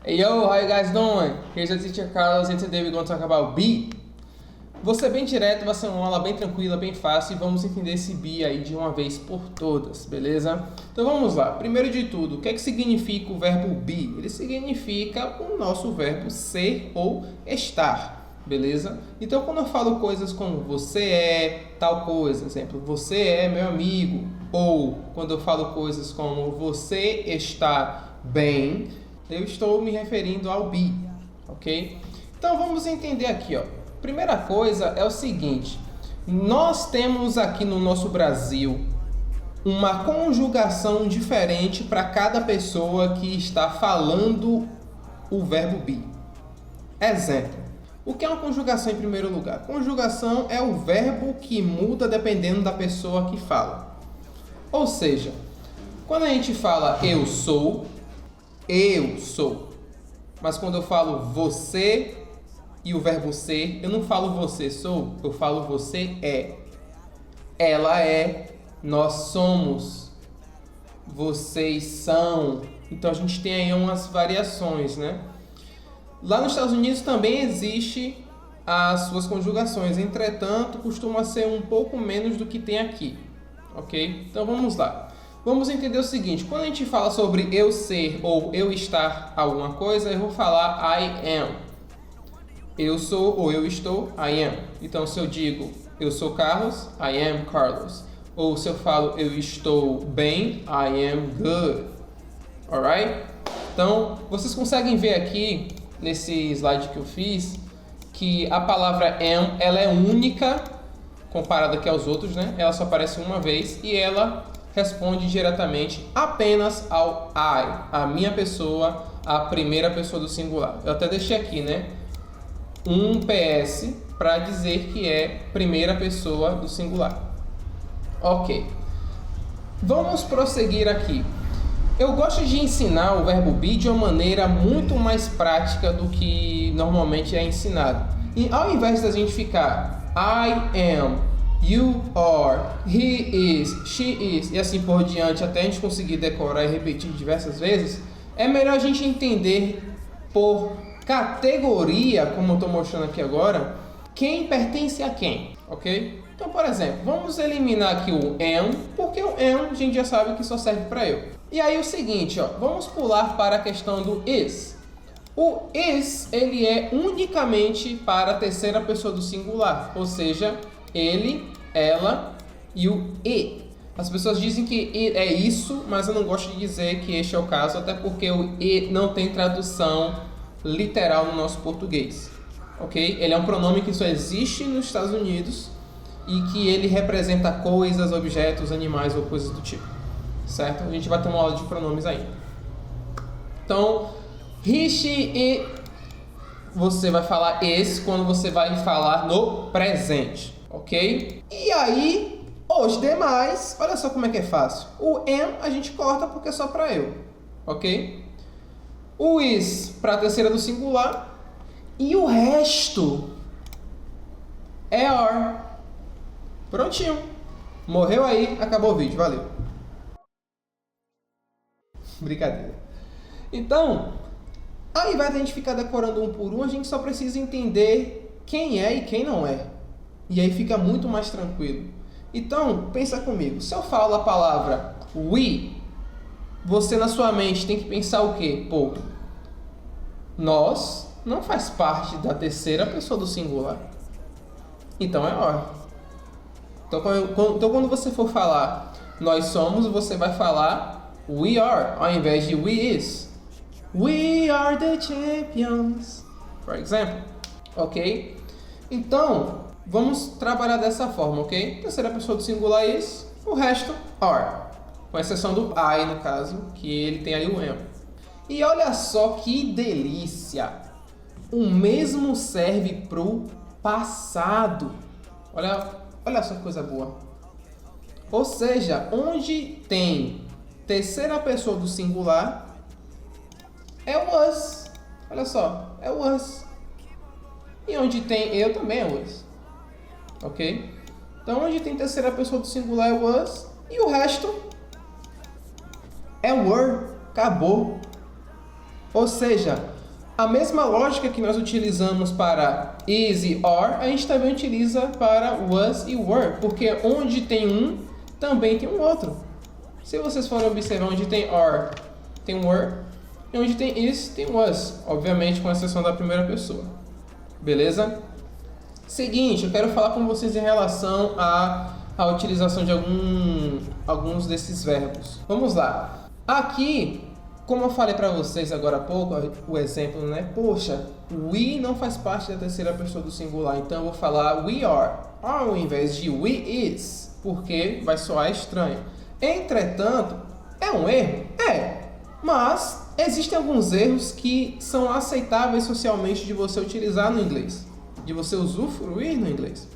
Hey yo, how you guys doing? Here's your teacher Carlos and today we're going to talk about be. Vou ser bem direto, vai ser uma aula bem tranquila, bem fácil e vamos entender esse be aí de uma vez por todas, beleza? Então vamos lá. Primeiro de tudo, o que é que significa o verbo be? Ele significa o nosso verbo ser ou estar, beleza? Então quando eu falo coisas como você é tal coisa, exemplo, você é meu amigo, ou quando eu falo coisas como você está bem, eu estou me referindo ao be, ok? Então vamos entender aqui, ó. Primeira coisa é o seguinte, nós temos aqui no nosso Brasil uma conjugação diferente para cada pessoa que está falando o verbo be. Exemplo, o que é uma conjugação em primeiro lugar? Conjugação é o verbo que muda dependendo da pessoa que fala. Ou seja, quando a gente fala eu sou, mas quando eu falo você e o verbo ser, eu não falo você sou, eu falo você é. Ela é, nós somos, vocês são. Então a gente tem aí umas variações, né? Lá nos Estados Unidos também existe as suas conjugações, entretanto costuma ser um pouco menos do que tem aqui, ok? Então vamos lá. Vamos entender o seguinte, quando a gente fala sobre eu ser ou eu estar alguma coisa, eu vou falar I am. Eu sou ou eu estou, I am. Então, se eu digo eu sou Carlos, I am Carlos. Ou se eu falo eu estou bem, I am good. Alright? Então, vocês conseguem ver aqui, nesse slide que eu fiz, que a palavra am, ela é única, comparada aqui aos outros, né? Ela só aparece uma vez e ela responde diretamente apenas ao I, a minha pessoa, a primeira pessoa do singular. Eu até deixei aqui, né? Um PS para dizer que é primeira pessoa do singular. Ok. Vamos prosseguir aqui. Eu gosto de ensinar o verbo be de uma maneira muito mais prática do que normalmente é ensinado. E ao invés da gente ficar I am, you are, he is, she is e assim por diante até a gente conseguir decorar e repetir diversas vezes, é melhor a gente entender por categoria, como eu estou mostrando aqui agora, quem pertence a quem, ok? Então, por exemplo, vamos eliminar aqui o am, porque o am a gente já sabe que só serve para eu. E aí o seguinte, ó, vamos pular para a questão do is. O is, ele é unicamente para a terceira pessoa do singular, ou seja, ele, ela e o e. As pessoas dizem que é isso, mas eu não gosto de dizer que este é o caso, até porque o e não tem tradução literal no nosso português, ok? Ele é um pronome que só existe nos Estados Unidos e que ele representa coisas, objetos, animais ou coisas do tipo, certo? A gente vai ter uma aula de pronomes ainda. Então, he, she, e você vai falar esse quando você vai falar no presente, ok? E aí, os demais, olha só como é que é fácil. O am a gente corta porque é só para eu, ok? O is para a terceira do singular e o resto é are. Prontinho. Morreu aí, acabou o vídeo. Valeu. Brincadeira. Então, ao invés de a gente ficar decorando um por um, a gente só precisa entender quem é e quem não é. E aí fica muito mais tranquilo. Então, pensa comigo. Se eu falo a palavra we, você na sua mente tem que pensar o quê? Pô, nós não faz parte da terceira pessoa do singular. Então é are. Então quando você for falar nós somos, você vai falar we are, ao invés de we is. We are the champions, por exemplo. Ok? Então, vamos trabalhar dessa forma, ok? Terceira pessoa do singular is, o resto are. Com exceção do I, no caso, que ele tem ali o am. E olha só que delícia! O mesmo serve para o passado. Olha só que coisa boa. Ou seja, onde tem terceira pessoa do singular, é o was. Olha só, é o was. E onde tem eu também é o was. Ok? Então, onde tem terceira pessoa do singular é o was. E o resto é were. Acabou. Ou seja, A mesma lógica que nós utilizamos para is e are, a gente também utiliza para was e were, porque onde tem um, também tem um outro. Se vocês forem observar, onde tem are, tem were, e onde tem is, tem was, obviamente com exceção da primeira pessoa. Beleza? Seguinte, eu quero falar com vocês em relação à utilização de alguns desses verbos. Vamos lá. Aqui, como eu falei para vocês agora há pouco, o exemplo, né? Poxa, we não faz parte da terceira pessoa do singular, então eu vou falar we are, ao invés de we is, porque vai soar estranho. Entretanto, é um erro? É, mas existem alguns erros que são aceitáveis socialmente de você utilizar no inglês, de você usufruir no inglês.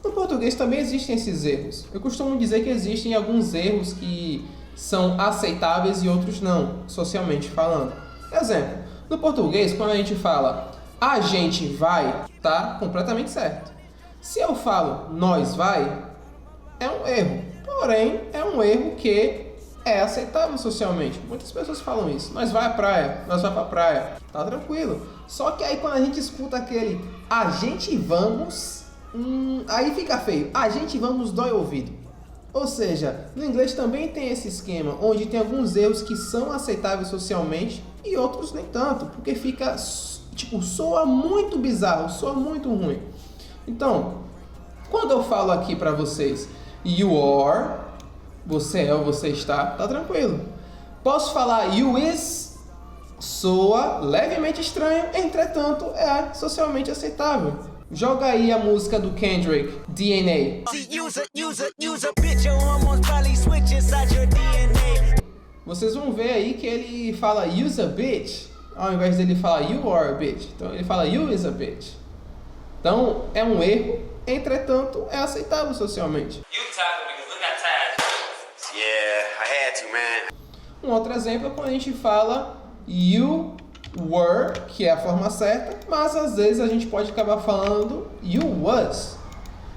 No português também existem esses erros. Eu costumo dizer que existem alguns erros que são aceitáveis e outros não, socialmente falando. Exemplo, no português, quando a gente fala a gente vai, tá completamente certo. Se eu falo nós vai, é um erro. Porém, é um erro que é aceitável socialmente. Muitas pessoas falam isso. Nós vai à praia, nós vai pra praia. Tá tranquilo. Só que aí quando a gente escuta aquele a gente vamos, aí fica feio. A gente vamos dói o ouvido. Ou seja, no inglês também tem esse esquema, onde tem alguns erros que são aceitáveis socialmente e outros nem tanto, porque fica, tipo, soa muito bizarro, soa muito ruim. Então, quando eu falo aqui pra vocês, you are, você é ou você está, tá tranquilo. Posso falar you is, soa levemente estranho, entretanto é socialmente aceitável. Joga aí a música do Kendrick, DNA. Vocês vão ver aí que ele fala use a bitch, ao invés dele falar you are a bitch. Então ele fala you is a bitch. Então é um erro, entretanto é aceitável socialmente. Um outro exemplo é quando a gente fala you were, que é a forma certa, mas às vezes a gente pode acabar falando you was,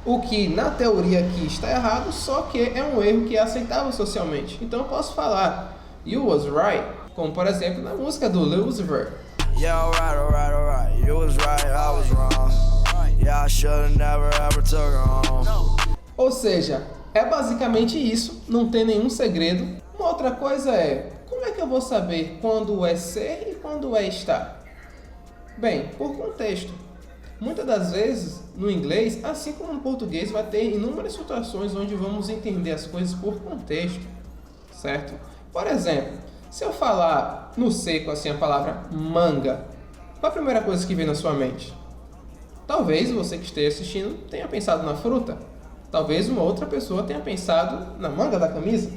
o que na teoria aqui está errado, só que é um erro que é aceitável socialmente. Então eu posso falar you was right, como por exemplo na música do Lucifer. Yeah, alright. You was right, I was wrong. Yeah, I should've never ever took her home. Ou seja, é basicamente isso, não tem nenhum segredo. Uma outra coisa é, como é que eu vou saber quando é ser e quando é estar? Bem, por contexto. Muitas das vezes, no inglês, assim como no português, vai ter inúmeras situações onde vamos entender as coisas por contexto, certo? Por exemplo, se eu falar no seco assim a palavra manga, qual a primeira coisa que vem na sua mente? Talvez você que esteja assistindo tenha pensado na fruta. Talvez uma outra pessoa tenha pensado na manga da camisa.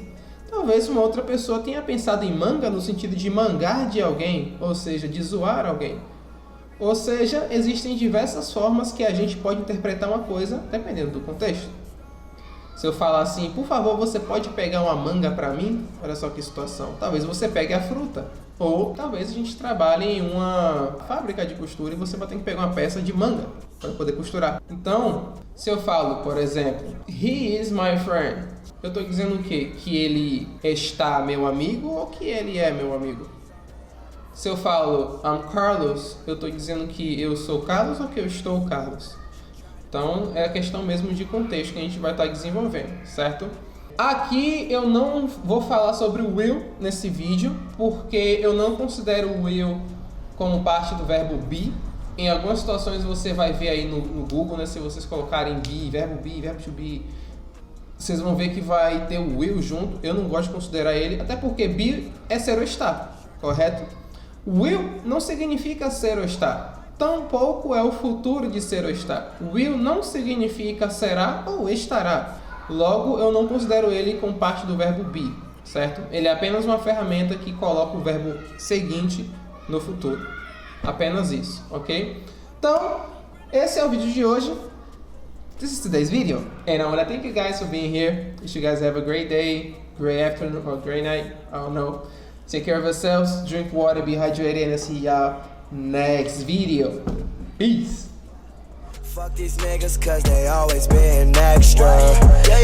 Talvez uma outra pessoa tenha pensado em manga no sentido de mangar de alguém, ou seja, de zoar alguém. Ou seja, existem diversas formas que a gente pode interpretar uma coisa dependendo do contexto. Se eu falar assim, por favor, você pode pegar uma manga para mim? Olha só que situação. Talvez você pegue a fruta. Ou talvez a gente trabalhe em uma fábrica de costura e você vai ter que pegar uma peça de manga para poder costurar. Então, se eu falo, por exemplo, he is my friend, eu estou dizendo o quê? Que ele está meu amigo ou que ele é meu amigo? Se eu falo I'm Carlos, eu estou dizendo que eu sou Carlos ou que eu estou Carlos? Então, é a questão mesmo de contexto que a gente vai estar desenvolvendo, certo? Aqui eu não vou falar sobre o will nesse vídeo, porque eu não considero o will como parte do verbo be. Em algumas situações você vai ver aí no Google, né, se vocês colocarem be, verbo to be, vocês vão ver que vai ter o will junto. Eu não gosto de considerar ele, até porque be é ser ou estar, correto? Will não significa ser ou estar. Tampouco é o futuro de ser ou estar. Will não significa será ou estará. Logo, eu não considero ele como parte do verbo be, certo? Ele é apenas uma ferramenta que coloca o verbo seguinte no futuro. Apenas isso, ok? Então, esse é o vídeo de hoje. This is today's video. And I want to thank you guys for being here. Wish you guys have a great day, great afternoon, or great night. I don't know. Take care of yourselves, drink water, be hydrated, and I'll see y'all next video. Peace. Fuck these niggas cause they always being extra.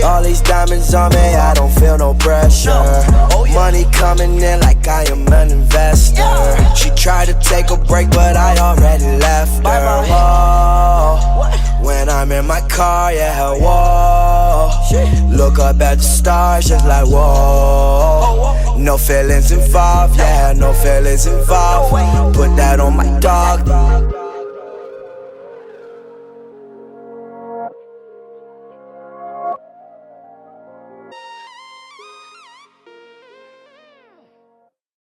All these diamonds on me, I don't feel no pressure. Money coming in like I am an investor. She tried to take a break but I already left her. Whoa. When I'm in my car, yeah, whoa. Look up at the stars just like whoa. No feelings involved, yeah, no feelings involved. Put that on my dog.